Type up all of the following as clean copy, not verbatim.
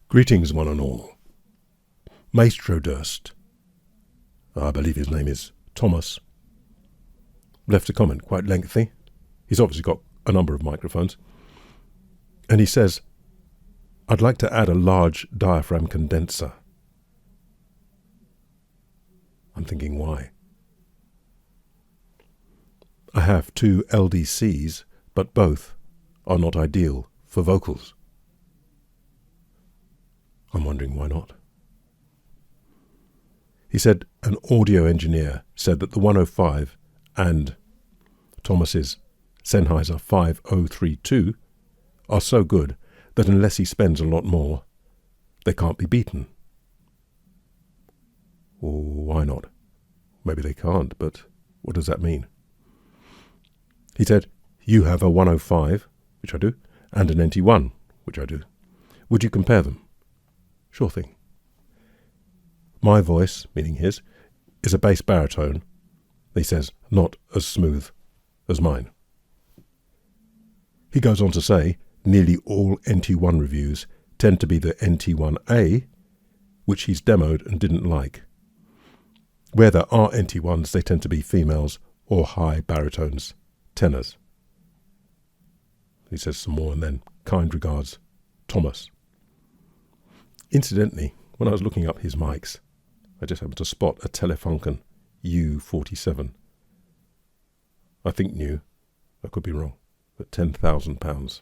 Greetings, one and all. Maestrodrst, I believe his name is Thomas, left a comment, quite lengthy. He's obviously got a number of microphones. And he says, I'd like to add a large diaphragm condenser. I'm thinking, why? I have two LDCs, but both are not ideal for vocals. I'm wondering why not. He said an audio engineer said that the 105 and Thomas's Sennheiser 5032 are so good that unless he spends a lot more, they can't be beaten. Or why not? Maybe they can't, but what does that mean? He said, you have a 105, which I do, and an NT1, which I do. Would you compare them? Sure thing. My voice, meaning his, is a bass baritone. He says, not as smooth as mine. He goes on to say, nearly all NT1 reviews tend to be the NT1A, which he's demoed and didn't like. Where there are NT1s, they tend to be females or high baritones, tenors. He says some more and then, kind regards, Thomas. Incidentally, when I was looking up his mics, I just happened to spot a Telefunken U47. I think new, I could be wrong, but £10,000.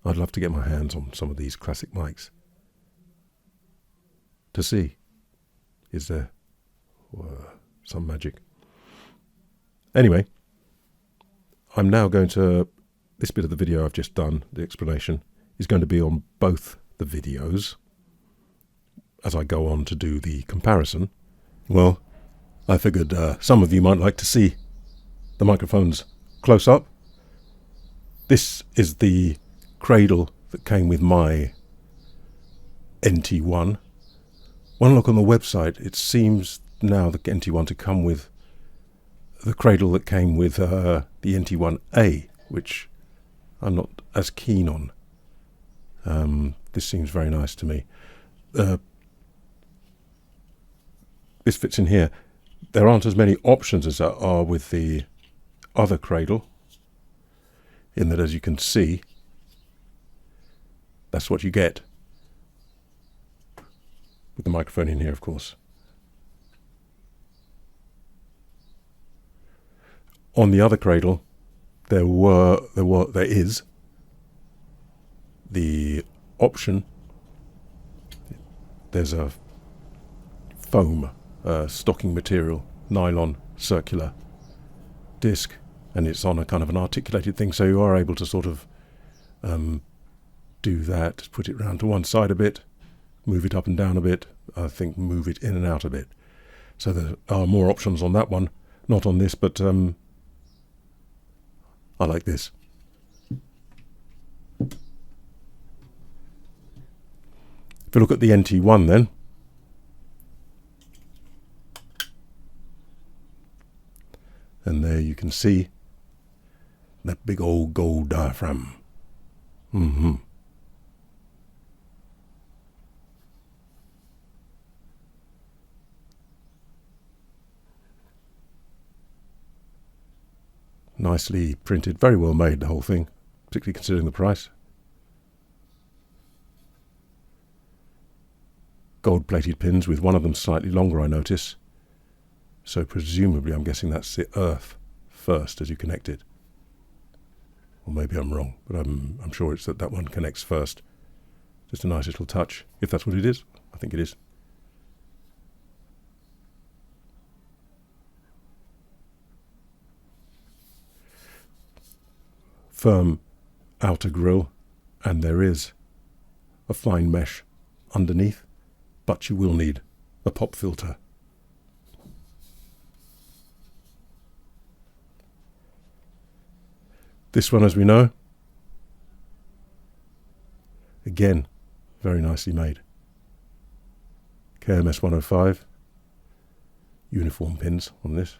I'd love to get my hands on some of these classic mics to see, is there some magic? Anyway, I'm now going to, this bit of the video I've just done, the explanation, is going to be on both the videos as I go on to do the comparison. Well, I figured some of you might like to see the microphones close up. This is the cradle that came with my NT1. When I look on the website, it seems now the NT1 to come with the cradle that came with the NT1A, which I'm not as keen on. This seems very nice to me. This fits in here. There aren't as many options as there are with the other cradle, in that, as you can see, that's what you get with the microphone in here, of course. On the other cradle, there is the option. There's a foam stocking material, nylon circular disc, and it's on a kind of an articulated thing, so you are able to sort of do that, put it round to one side a bit, move it up and down a bit, I think move it in and out a bit. So there are more options on that one, not on this, but I like this. If you look at the NT1 then, and there you can see that big old gold diaphragm. Nicely printed, very well made, the whole thing, particularly considering the price. Gold-plated pins, with one of them slightly longer, I notice. So presumably, I'm guessing that's the earth first as you connect it. Or maybe I'm wrong, but I'm sure it's that one connects first. Just a nice little touch, if that's what it is. I think it is. Firm outer grille, and there is a fine mesh underneath, but you will need a pop filter. This one, as we know, again, very nicely made. KMS 105, uniform pins on this.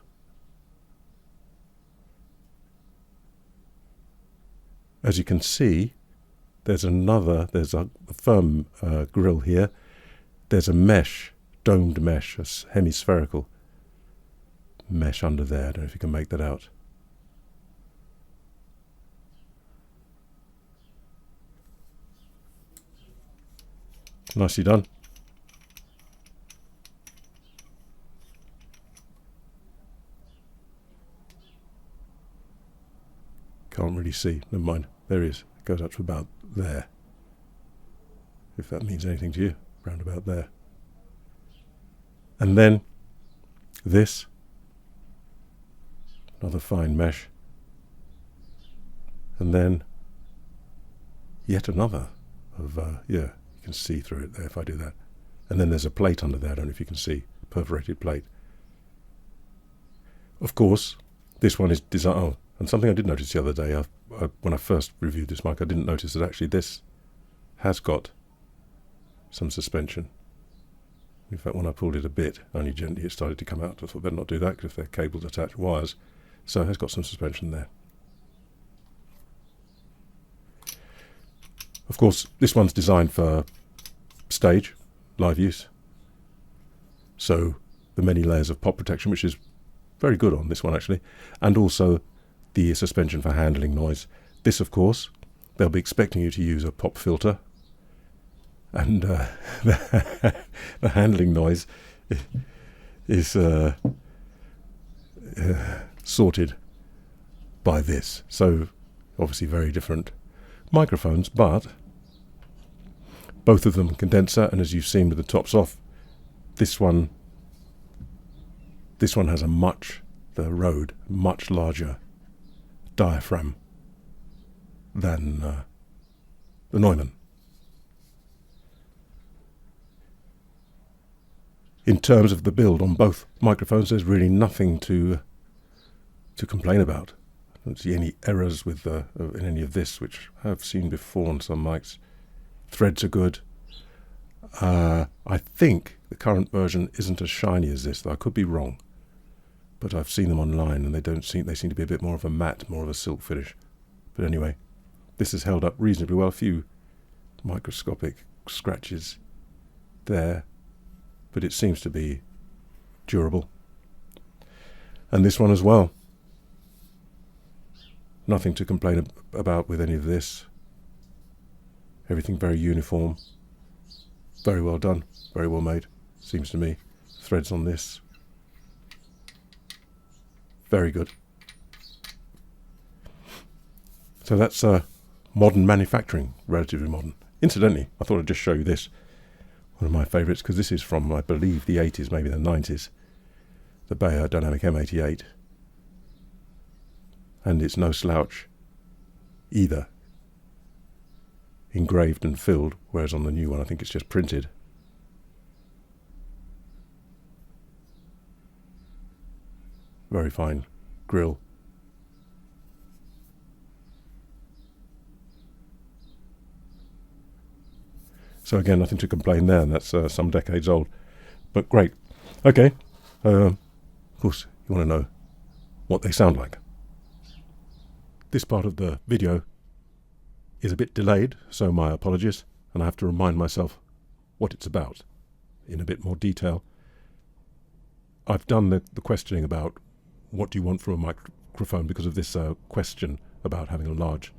As you can see, there's a firm grill here. There's a mesh, domed mesh, a hemispherical mesh under there. I don't know if you can make that out. Nicely done. Can't really see. Never mind. There he is. It goes up to about there. If that means anything to you. Round about there. And then this. Another fine mesh. And then yet another of, yeah, you can see through it there if I do that. And then there's a plate under there. I don't know if you can see. Perforated plate. Of course, this one is designed... Oh, and something I did notice the other day, when I first reviewed this mic, I didn't notice that actually this has got some suspension. In fact, when I pulled it a bit, only gently, it started to come out. I thought better not do that because if they're cables attached wires. So it has got some suspension there. Of course, this one's designed for stage, live use. So the many layers of pop protection, which is very good on this one actually, and also the suspension for handling noise. This, of course, they'll be expecting you to use a pop filter, and the handling noise is sorted by this. So obviously very different microphones, but both of them condenser, and as you've seen with the tops off, this one has a much larger diaphragm than the Neumann. In terms of the build on both microphones, there's really nothing to complain about. I don't see any errors with in any of this, which I've seen before on some mics. Threads are good. I think the current version isn't as shiny as this, though I could be wrong. But I've seen them online, and they seem to be a bit more of a matte, more of a silk finish. But anyway, this has held up reasonably well. A few microscopic scratches there, but it seems to be durable. And this one as well. Nothing to complain about with any of this. Everything very uniform. Very well done. Very well made, seems to me. Threads on this. Very good. So that's modern manufacturing, relatively modern. Incidentally, I thought I'd just show you this. One of my favourites, because this is from, I believe, the 80s, maybe the 90s. The Bayer Dynamic M88. And it's no slouch either. Engraved and filled, whereas on the new one I think it's just printed. Very fine grill. So again, nothing to complain there, and that's some decades old. But great. Okay. Of course, you want to know what they sound like. This part of the video is a bit delayed, so my apologies, and I have to remind myself what it's about in a bit more detail. I've done the questioning about what do you want from a microphone because of this question about having a large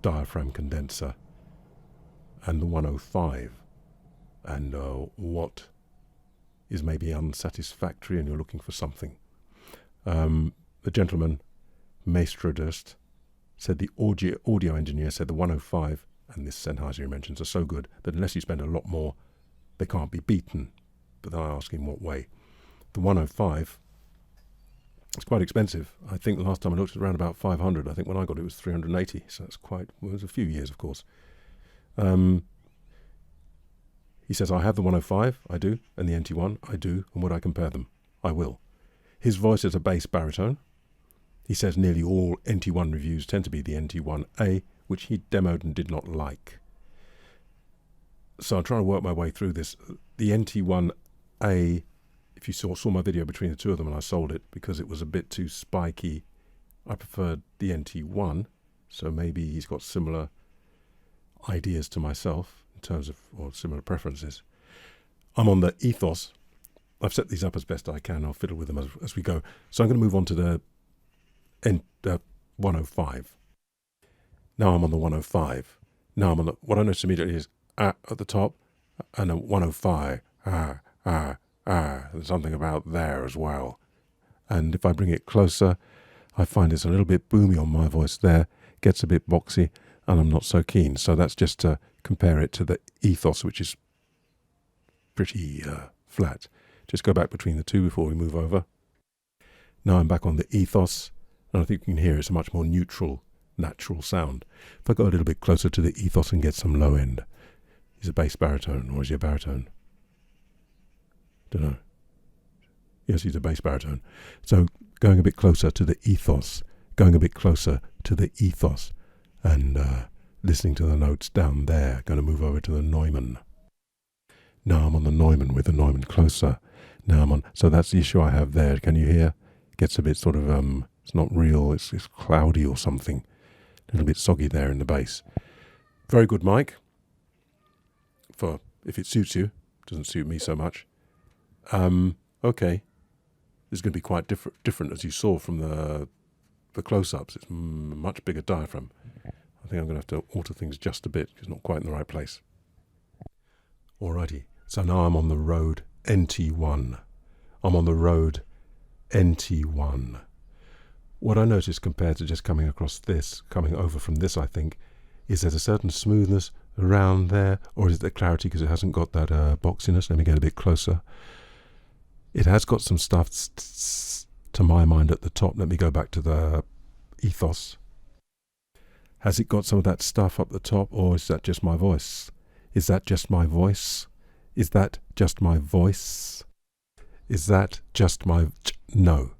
diaphragm condenser and the 105, and what is maybe unsatisfactory and you're looking for something. The gentleman, Maestrodrst, said the audio engineer said the 105 and this Sennheiser he mentions are so good that unless you spend a lot more, they can't be beaten. But then I ask him what way. The 105, it's quite expensive. I think the last time I looked at around about 500. I think when I got it was 380. So it's quite, well, it was a few years, of course. He says, I have the 105, I do, and the NT1, I do, and would I compare them? I will. His voice is a bass baritone. He says nearly all NT1 reviews tend to be the NT1A, which he demoed and did not like. So I'm trying to work my way through this. The NT1A, if you saw my video between the two of them and I sold it because it was a bit too spiky, I preferred the NT1, so maybe he's got similar ideas to myself in terms of or similar preferences. I'm on the Ethos. I've set these up as best I can. I'll fiddle with them as we go. So I'm going to move on to the 105. Now I'm on the 105. Now I'm on the, what I notice immediately is at the top and a 105. There's something about there as well. And if I bring it closer, I find it's a little bit boomy on my voice there, gets a bit boxy, and I'm not so keen. So that's just to compare it to the Ethos, which is pretty flat. Just go back between the two before we move over. Now I'm back on the Ethos, and I think you can hear it's a much more neutral, natural sound. If I go a little bit closer to the Ethos and get some low end, is a bass baritone, or is he a baritone? Don't know. Yes, he's a bass baritone. So going a bit closer to the Ethos, going a bit closer to the Ethos, and listening to the notes down there. Going to move over to the Neumann. Now I'm on the Neumann with the Neumann closer. Now I'm on, so that's the issue I have there. Can you hear? Gets a bit sort of, it's not real, it's cloudy or something. A little bit soggy there in the bass. Very good mic, for if it suits you. Doesn't suit me so much. Okay. This is going to be quite different as you saw from the close-ups. It's much bigger diaphragm. I think I'm going to have to alter things just a bit because it's not quite in the right place. Alrighty, so now I'm on the Rode NT1. I'm on the Rode NT1. What I notice compared to just coming across this, coming over from this, I think, is there's a certain smoothness around there, or is it the clarity because it hasn't got that boxiness? Let me get a bit closer. It has got some stuff to my mind at the top. Let me go back to the Ethos. Has it got some of that stuff up the top, or is that just my voice? Is that just my voice? Is that just my voice? Is that just my... No.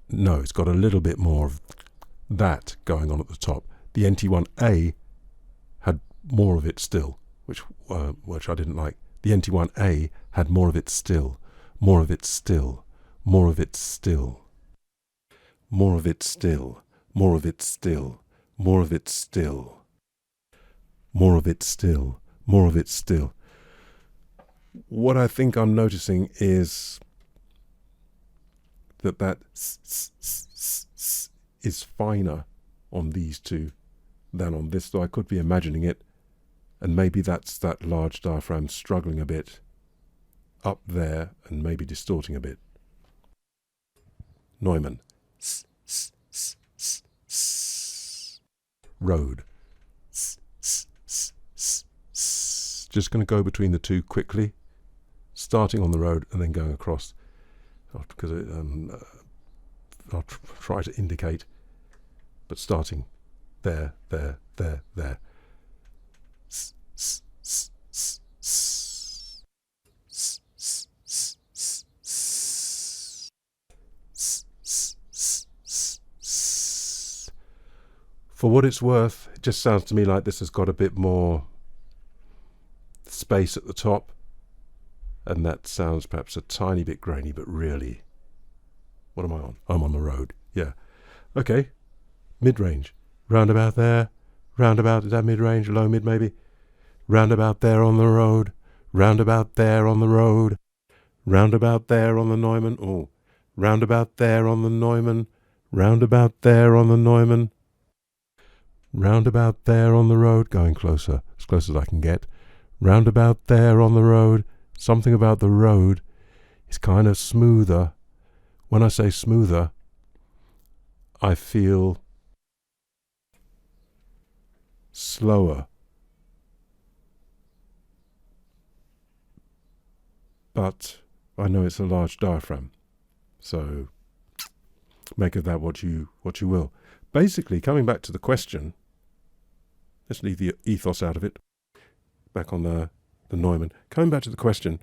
No, it's got a little bit more of that going on at the top. The NT1A had more of it still, which I didn't like. The NT1A had more of it still. More of it still. More of it still. More of it still. More of it still. More of it still. More of it still. More of it still. What I think I'm noticing is that is finer on these two than on this, so I could be imagining it, and maybe that's that large diaphragm struggling a bit up there and maybe distorting a bit. Neumann. Rode. Just going to go between the two quickly, starting on the Rode and then going across, because I'll try to indicate, but starting there. For what it's worth, it just sounds to me like this has got a bit more space at the top, and that sounds perhaps a tiny bit grainy, but really, what am I on? I'm on the Rode, yeah. Okay, mid-range, round about there, round about, is that mid-range, low mid maybe? Round about there on the Rode, round about there on the Rode, round about there on the Neumann, oh, round about there on the Neumann, round about there on the Neumann, round about there on the Rode, going closer, as close as I can get, round about there on the Rode. Something about the Rode is kind of smoother. When I say smoother, I feel slower, but I know it's a large diaphragm, so make of that what you will. Basically, coming back to the question, let's leave the Ethos out of it, back on the Neumann. Coming back to the question,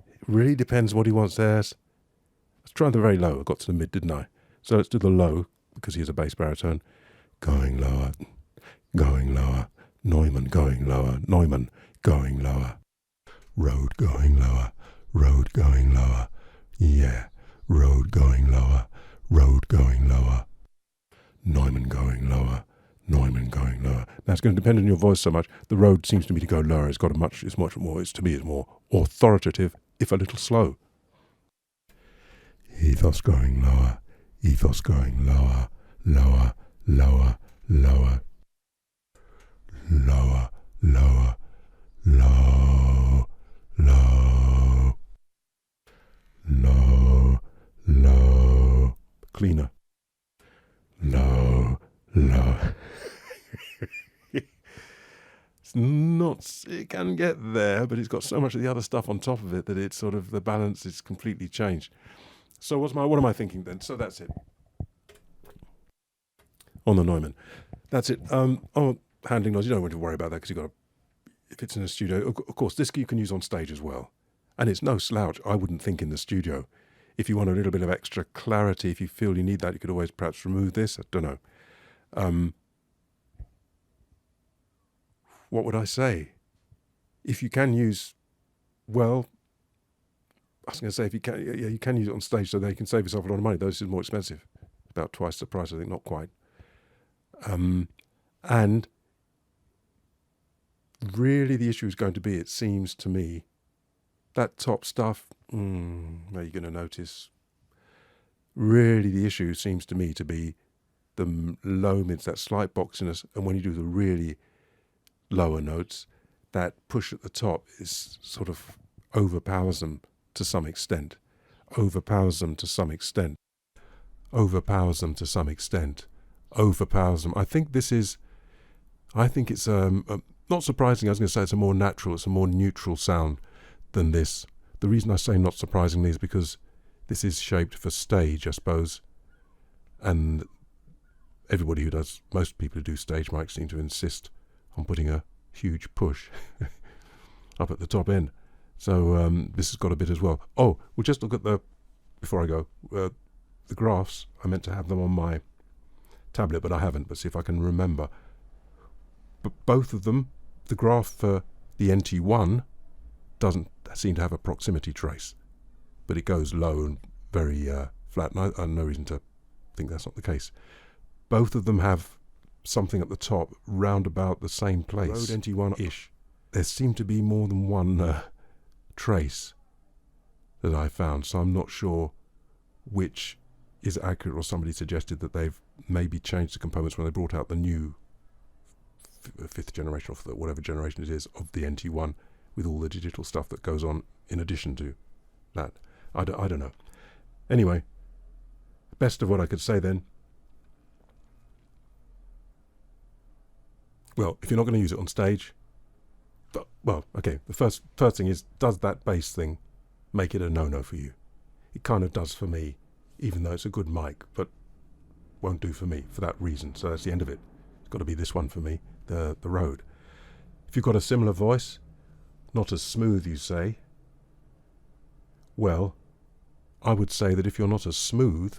it really depends what he wants there. Let's try the very low. I got to the mid, didn't I? So let's do the low, because he's a bass baritone. Going lower, Neumann going lower, Neumann going lower, Rode going lower, Rode going lower, yeah, Rode going lower, Rode going lower, Neumann going lower, Neumann going lower. Now it's going to depend on your voice so much. The Rode seems to me to go lower. It's much more, to me, it's more authoritative, if a little slow. Ethos going lower, ethos going lower, lower, lower, lower, lower, lower, low, low, low, low, cleaner, low, low. It can get there, but it's got so much of the other stuff on top of it that it's sort of, the balance is completely changed. So what am I thinking then? So that's it. On the Neumann. That's it. Handling noise, you don't want to worry about that because if it's in a studio, of course, this you can use on stage as well. And it's no slouch, I wouldn't think, in the studio. If you want a little bit of extra clarity, if you feel you need that, you could always perhaps remove this. I don't know. What would I say? If you can use, well, I was going to say, if you can, yeah, you can use it on stage so that you can save yourself a lot of money. Though this is more expensive, about twice the price, I think, not quite. And really the issue is going to be, it seems to me, that top stuff, are you going to notice? Really the issue seems to me to be the low mids, that slight boxiness, and when you do the really lower notes, that push at the top is sort of overpowers them to some extent. Overpowers them to some extent. Overpowers them to some extent. Overpowers them. I think it's not surprising. I was going to say it's a more natural, it's a more neutral sound than this. The reason I say not surprisingly is because this is shaped for stage, I suppose, and most people who do stage mics seem to insist on putting a huge push up at the top end. So this has got a bit as well. Oh, we'll just look at before I go, the graphs. I meant to have them on my tablet, but I haven't. But see if I can remember. But both of them, the graph for the NT1 doesn't seem to have a proximity trace, but it goes low and very flat. And I have no reason to think that's not the case. Both of them have something at the top round about the same place. Rode NT1-ish. There seemed to be more than one trace that I found, so I'm not sure which is accurate, or somebody suggested that they've maybe changed the components when they brought out the new fifth generation, or whatever generation it is, of the NT1 with all the digital stuff that goes on in addition to that. I don't know. Anyway, best of what I could say then. Well, if you're not going to use it on stage, well, okay, the first thing is, does that bass thing make it a no-no for you? It kind of does for me, even though it's a good mic, but won't do for me for that reason. So that's the end of it. It's got to be this one for me, the Rode. If you've got a similar voice, not as smooth, you say, well, I would say that if you're not as smooth,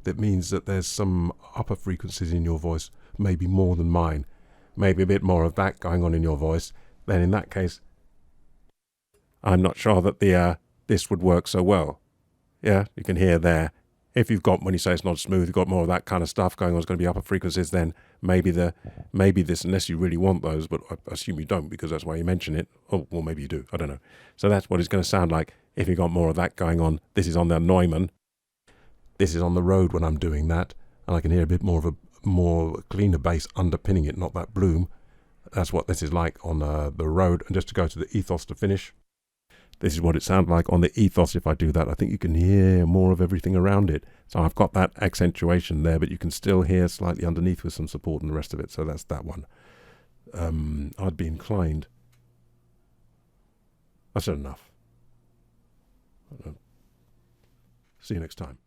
that means that there's some upper frequencies in your voice, maybe more than mine, maybe a bit more of that going on in your voice. Then in that case, I'm not sure that this would work so well. Yeah, you can hear there. If you've got, when you say it's not smooth, you've got more of that kind of stuff going on, it's going to be upper frequencies, then maybe this, unless you really want those, but I assume you don't because that's why you mention it. Oh, well, maybe you do. I don't know. So that's what it's going to sound like if you've got more of that going on. This is on the Neumann. This is on the Rode when I'm doing that, and I can hear a bit more of a more cleaner bass underpinning it, not that bloom. That's what this is like on the Rode. And just to go to the Ethos to finish, this is what it sounds like on the Ethos. If I do that, I think you can hear more of everything around it. So I've got that accentuation there, but you can still hear slightly underneath with some support and the rest of it. So that's that one. I'd be inclined. I said enough. See you next time.